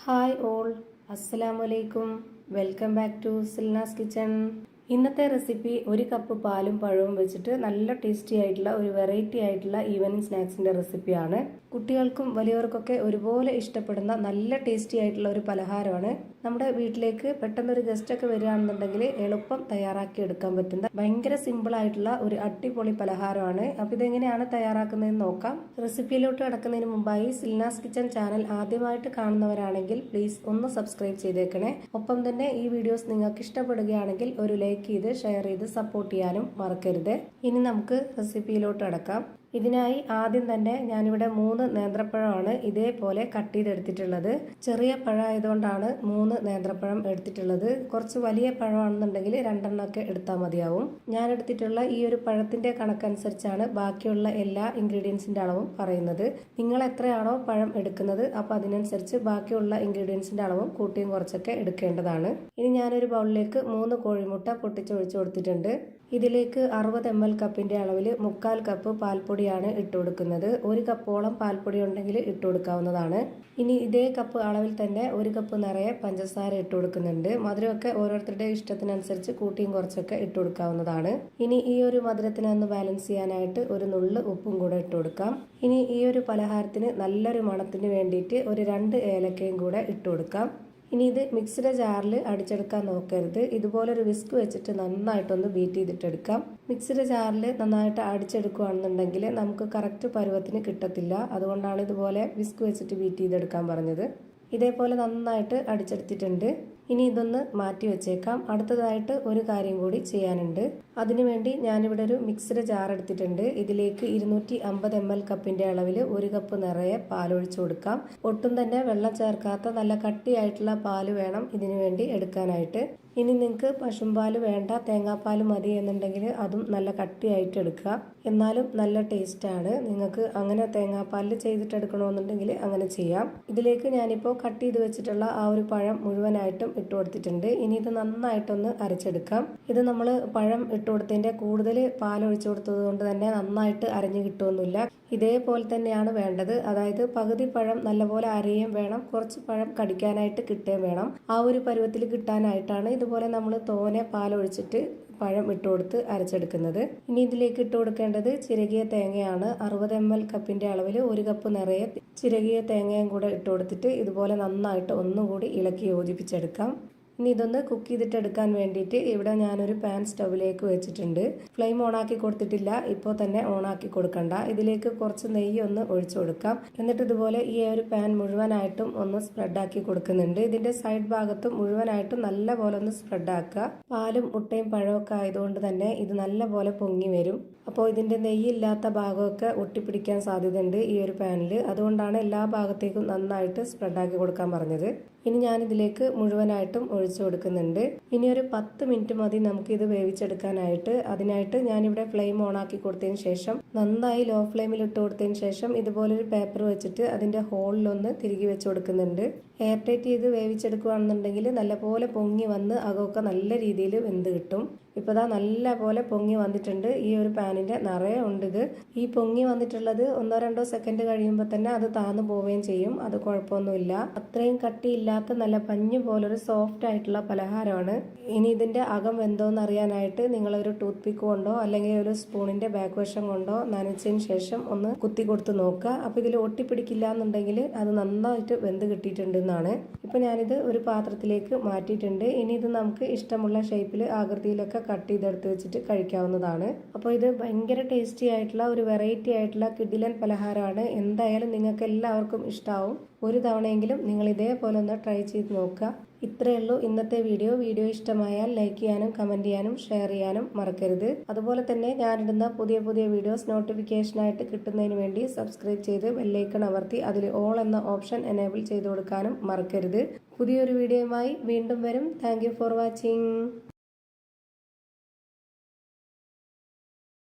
Hi all, അസ്സലാമു അലൈക്കും. Welcome back to Silna's kitchen. ഇന്നത്തെ റെസിപ്പി ഒരു കപ്പ് പാലും പഴവും വെച്ചിട്ട് നല്ല ടേസ്റ്റി ആയിട്ടുള്ള ഒരു വെറൈറ്റി ആയിട്ടുള്ള ഈവനിങ് സ്നാക്സിന്റെ റെസിപ്പിയാണ്. കുട്ടികൾക്കും വലിയവർക്കൊക്കെ ഒരുപോലെ ഇഷ്ടപ്പെടുന്ന നല്ല ടേസ്റ്റി ആയിട്ടുള്ള ഒരു പലഹാരമാണ്. നമ്മുടെ വീട്ടിലേക്ക് പെട്ടെന്നൊരു ഗസ്റ്റ് ഒക്കെ വരികയാണെന്നുണ്ടെങ്കിൽ എളുപ്പം തയ്യാറാക്കി എടുക്കാൻ പറ്റുന്ന ഭയങ്കര സിമ്പിൾ ആയിട്ടുള്ള ഒരു അടിപൊളി പലഹാരമാണ്. അപ്പൊ ഇതെങ്ങനെയാണ് തയ്യാറാക്കുന്നതെന്ന് നോക്കാം. റെസിപ്പിയിലോട്ട് കടക്കുന്നതിന് മുമ്പായി സിൽനാസ് കിച്ചൺ ചാനൽ ആദ്യമായിട്ട് കാണുന്നവരാണെങ്കിൽ പ്ലീസ് ഒന്ന് സബ്സ്ക്രൈബ് ചെയ്തേക്കണേ. ഒപ്പം തന്നെ ഈ വീഡിയോസ് നിങ്ങൾക്ക് ഇഷ്ടപ്പെടുകയാണെങ്കിൽ ഒരു ലൈക്ക് ചെയ്ത് ഷെയർ ചെയ്ത് സപ്പോർട്ട് ചെയ്യാനും മറക്കരുത്. ഇനി നമുക്ക് റെസിപ്പിയിലോട്ട് കടക്കാം. ഇതിനായി ആദ്യം തന്നെ ഞാനിവിടെ 3 നേന്ത്രപ്പഴമാണ് ഇതേപോലെ കട്ട് ചെയ്തെടുത്തിട്ടുള്ളത്. ചെറിയ പഴമായതുകൊണ്ടാണ് 3 നേന്ത്രപ്പഴം എടുത്തിട്ടുള്ളത്. കുറച്ച് വലിയ പഴമാണെന്നുണ്ടെങ്കിൽ 2 എണ്ണമൊക്കെ എടുത്താൽ മതിയാവും. ഞാൻ എടുത്തിട്ടുള്ള ഈ ഒരു പഴത്തിന്റെ കണക്കനുസരിച്ചാണ് ബാക്കിയുള്ള എല്ലാ ഇൻഗ്രീഡിയൻസിന്റെ അളവും പറയുന്നത്. നിങ്ങൾ എത്രയാണോ പഴം എടുക്കുന്നത് അപ്പൊ അതിനനുസരിച്ച് ബാക്കിയുള്ള ഇൻഗ്രീഡിയൻസിന്റെ അളവും കൂട്ടിയും കുറച്ചൊക്കെ എടുക്കേണ്ടതാണ്. ഇനി ഞാനൊരു ബൗളിലേക്ക് 3 കോഴിമുട്ട പൊട്ടിച്ചൊഴിച്ചു കൊടുത്തിട്ടുണ്ട്. ഇതിലേക്ക് 60 ml കപ്പിന്റെ അളവിൽ 1/4 കപ്പ് പാൽപ്പൊടിയാണ് ഇട്ട് കൊടുക്കുന്നത്. 1 കപ്പോളം പാൽപ്പൊടി ഉണ്ടെങ്കിൽ ഇട്ട് കൊടുക്കാവുന്നതാണ്. ഇനി ഇതേ കപ്പ് അളവിൽ തന്നെ 1 കപ്പ് നിറയെ പഞ്ചസാര ഇട്ട് കൊടുക്കുന്നുണ്ട്. മധുരമൊക്കെ ഓരോരുത്തരുടെ ഇഷ്ടത്തിനനുസരിച്ച് കൂട്ടിയും കുറച്ചൊക്കെ ഇട്ട് കൊടുക്കാവുന്നതാണ്. ഇനി ഈ ഒരു മധുരത്തിനൊന്ന് ബാലൻസ് ചെയ്യാനായിട്ട് ഒരു നുള്ള് ഉപ്പും കൂടെ ഇട്ട് കൊടുക്കാം. ഇനി ഈ ഒരു പലഹാരത്തിന് നല്ലൊരു മണത്തിന് വേണ്ടിയിട്ട് ഒരു 2 ഏലക്കയും കൂടെ ഇട്ട് കൊടുക്കാം. ഇനി ഇത് മിക്സിയുടെ ജാറിൽ അടിച്ചെടുക്കാൻ നോക്കരുത്. ഇതുപോലൊരു വിസ്ക് വെച്ചിട്ട് നന്നായിട്ടൊന്ന് ബീറ്റ് ചെയ്തിട്ടെടുക്കാം. മിക്സിയുടെ ജാറിൽ നന്നായിട്ട് അടിച്ചെടുക്കുകയാണെന്നുണ്ടെങ്കിൽ നമുക്ക് കറക്റ്റ് പരുവത്തിന് കിട്ടത്തില്ല. അതുകൊണ്ടാണ് ഇതുപോലെ വിസ്ക് വെച്ചിട്ട് ബീറ്റ് ചെയ്തെടുക്കാൻ പറഞ്ഞത്. ഇതേപോലെ നന്നായിട്ട് അടിച്ചെടുത്തിട്ടുണ്ട്. ഇനി ഇതൊന്ന് മാറ്റി വെച്ചേക്കാം. അടുത്തതായിട്ട് ഒരു കാര്യം കൂടി ചെയ്യാനുണ്ട്. അതിനുവേണ്ടി ഞാനിവിടെ ഒരു മിക്സിയുടെ ജാർ എടുത്തിട്ടുണ്ട്. ഇതിലേക്ക് 250 ml കപ്പിന്റെ അളവിൽ 1 കപ്പ് നിറയെ പാലൊഴിച്ചു കൊടുക്കാം. ഒട്ടും തന്നെ വെള്ളം ചേർക്കാത്ത നല്ല കട്ടിയായിട്ടുള്ള പാല് വേണം ഇതിനു വേണ്ടി എടുക്കാനായിട്ട്. ഇനി നിങ്ങൾക്ക് പശുമ്പാല് വേണ്ട, തേങ്ങാപ്പാൽ മതി എന്നുണ്ടെങ്കിൽ അതും നല്ല കട്ടിയായിട്ട് എടുക്കുക. എന്നാലും നല്ല ടേസ്റ്റ് ആണ്. നിങ്ങൾക്ക് അങ്ങനെ തേങ്ങാപ്പാലിൽ ചെയ്തിട്ടെടുക്കണമെന്നുണ്ടെങ്കിൽ അങ്ങനെ ചെയ്യാം. ഇതിലേക്ക് ഞാനിപ്പോൾ കട്ട് ചെയ്ത് വെച്ചിട്ടുള്ള ആ ഒരു പഴം മുഴുവനായിട്ടും ഇട്ട് കൊടുത്തിട്ടുണ്ട്. ഇനി ഇത് നന്നായിട്ടൊന്ന് അരച്ചെടുക്കാം. ഇത് നമ്മൾ പഴം ഇട്ട് കൊടുത്തതിന്റെ കൂടുതൽ പാലൊഴിച്ചു കൊടുത്തത് കൊണ്ട് തന്നെ നന്നായിട്ട് അരഞ്ഞു കിട്ടുമൊന്നുമില്ല. ഇതേപോലെ തന്നെയാണ് വേണ്ടത്. അതായത് പകുതി പഴം നല്ലപോലെ അരയും വേണം, കുറച്ച് പഴം കടിക്കാനായിട്ട് കിട്ടുകയും വേണം. ആ ഒരു പരുവത്തിൽ കിട്ടാനായിട്ടാണ് ഇതുപോലെ നമ്മൾ തോനെ പാലൊഴിച്ചിട്ട് പഴം ഇട്ട് കൊടുത്ത് അരച്ചെടുക്കുന്നത്. ഇനി ഇതിലേക്ക് ഇട്ട് കൊടുക്കേണ്ടത് ചിരകിയ തേങ്ങയാണ്. 60 ml കപ്പിന്റെ അളവിൽ 1 കപ്പ് നിറയെ ചിരകിയ തേങ്ങയും കൂടെ ഇട്ട് കൊടുത്തിട്ട് ഇതുപോലെ നന്നായിട്ട് ഒന്നുകൂടി ഇളക്കി യോജിപ്പിച്ചെടുക്കാം. ഇനി ഇതൊന്ന് കുക്ക് ചെയ്തിട്ട് എടുക്കാൻ വേണ്ടിയിട്ട് ഇവിടെ ഞാനൊരു പാൻ സ്റ്റൗവിലേക്ക് വെച്ചിട്ടുണ്ട്. ഫ്ലെയിം ഓണാക്കി കൊടുത്തിട്ടില്ല, ഇപ്പോൾ തന്നെ ഓണാക്കി കൊടുക്കണ്ട. ഇതിലേക്ക് കുറച്ച് നെയ്യ് ഒന്ന് ഒഴിച്ചു കൊടുക്കാം. എന്നിട്ട് ഇതുപോലെ ഈ ഒരു പാൻ മുഴുവനായിട്ടും ഒന്ന് സ്പ്രെഡാക്കി കൊടുക്കുന്നുണ്ട്. ഇതിന്റെ സൈഡ് ഭാഗത്തും മുഴുവനായിട്ടും നല്ല പോലെ ഒന്ന് സ്പ്രെഡാക്കുക. പാലും മുട്ടയും പഴമൊക്കെ ആയതുകൊണ്ട് തന്നെ ഇത് നല്ല പോലെ പൊങ്ങി വരും. അപ്പോൾ ഇതിന്റെ നെയ്യില്ലാത്ത ഭാഗമൊക്കെ ഒട്ടിപ്പിടിക്കാൻ സാധ്യതയുണ്ട് ഈ ഒരു പാനിൽ. അതുകൊണ്ടാണ് എല്ലാ ഭാഗത്തേക്കും നന്നായിട്ട് സ്പ്രെഡാക്കി കൊടുക്കാൻ പറഞ്ഞത്. ഇനി ഞാൻ ഇതിലേക്ക് മുഴുവനായിട്ടും ഒഴിച്ചു കൊടുക്കുന്നുണ്ട്. ഇനി ഒരു 10 മിനിറ്റ് മതി നമുക്ക് ഇത് വേവിച്ചെടുക്കാനായിട്ട്. അതിനായിട്ട് ഞാനിവിടെ ഫ്ലെയിം ഓണാക്കി കൊടുത്തതിന് ശേഷം നന്നായി ലോ ഫ്ലെയിമിൽ ഇട്ട് കൊടുത്തതിന് ശേഷം ഇതുപോലൊരു പേപ്പർ വെച്ചിട്ട് അതിന്റെ ഹോളിലൊന്ന് തിരികെ വെച്ച് കൊടുക്കുന്നുണ്ട്. എയർ ടൈറ്റ് ചെയ്ത് വേവിച്ചെടുക്കുകയാണെന്നുണ്ടെങ്കിൽ നല്ലപോലെ പൊങ്ങി വന്ന് അകമൊക്കെ നല്ല രീതിയിൽ വെന്ത് കിട്ടും. ഇപ്പതാ നല്ല പോലെ പൊങ്ങി വന്നിട്ടുണ്ട്. ഈ ഒരു പാനിന്റെ നിറയെ ഉണ്ട് ഇത്. ഈ പൊങ്ങി വന്നിട്ടുള്ളത് 1-2 സെക്കൻഡ് കഴിയുമ്പോൾ തന്നെ അത് താന്നു പോവുകയും ചെയ്യും. അത് കുഴപ്പമൊന്നുമില്ല. അത്രയും കട്ടിയില്ലാത്ത നല്ല പഞ്ഞു പോലൊരു സോഫ്റ്റ് ആയിട്ടുള്ള പലഹാരമാണ്. ഇനി ഇതിന്റെ അകം വെന്തോന്ന് അറിയാനായിട്ട് നിങ്ങളൊരു ടൂത്ത് പിക്ക് കൊണ്ടോ അല്ലെങ്കിൽ ഒരു സ്പൂണിന്റെ ബാക്ക് വശം കൊണ്ടോ നനച്ചതിന് ശേഷം ഒന്ന് കുത്തി കൊടുത്ത് നോക്കുക. അപ്പൊ ഇതിൽ ഒട്ടിപ്പിടിക്കില്ല എന്നുണ്ടെങ്കിൽ അത് നന്നായിട്ട് വെന്ത് കിട്ടിയിട്ടുണ്ട് എന്നാണ്. ഇപ്പൊ ഞാനിത് ഒരു പാത്രത്തിലേക്ക് മാറ്റിയിട്ടുണ്ട്. ഇനി ഇത് നമുക്ക് ഇഷ്ടമുള്ള ഷേപ്പിൽ ആകൃതിയിലൊക്കെ കട്ട് ചെയ്തെടുത്ത് വെച്ചിട്ട് കഴിക്കാവുന്നതാണ്. അപ്പോൾ ഇത് ഭയങ്കര ടേസ്റ്റി ആയിട്ടുള്ള ഒരു വെറൈറ്റി ആയിട്ടുള്ള കിടിലൻ പലഹാരമാണ്. എന്തായാലും നിങ്ങൾക്ക് എല്ലാവർക്കും ഇഷ്ടാവും. ഒരു തവണയെങ്കിലും നിങ്ങൾ ഇതേപോലെ ഒന്ന് ട്രൈ ചെയ്ത് നോക്കുക. ഇത്രയേ ഉള്ളൂ ഇന്നത്തെ വീഡിയോ. ഇഷ്ടമായാൽ ലൈക്ക് ചെയ്യാനും കമന്റ് ചെയ്യാനും ഷെയർ ചെയ്യാനും മറക്കരുത്. അതുപോലെ തന്നെ ഞാനിടുന്ന പുതിയ വീഡിയോസ് നോട്ടിഫിക്കേഷനായിട്ട് കിട്ടുന്നതിന് വേണ്ടി സബ്സ്ക്രൈബ് ചെയ്ത് ബെല്ലൈക്കൺ അമർത്തി അതിൽ ഓൾ എന്ന ഓപ്ഷൻ എനേബിൾ ചെയ്ത് കൊടുക്കാനും മറക്കരുത്. പുതിയൊരു വീഡിയോയുമായി വീണ്ടും വരും. Thank you for watching.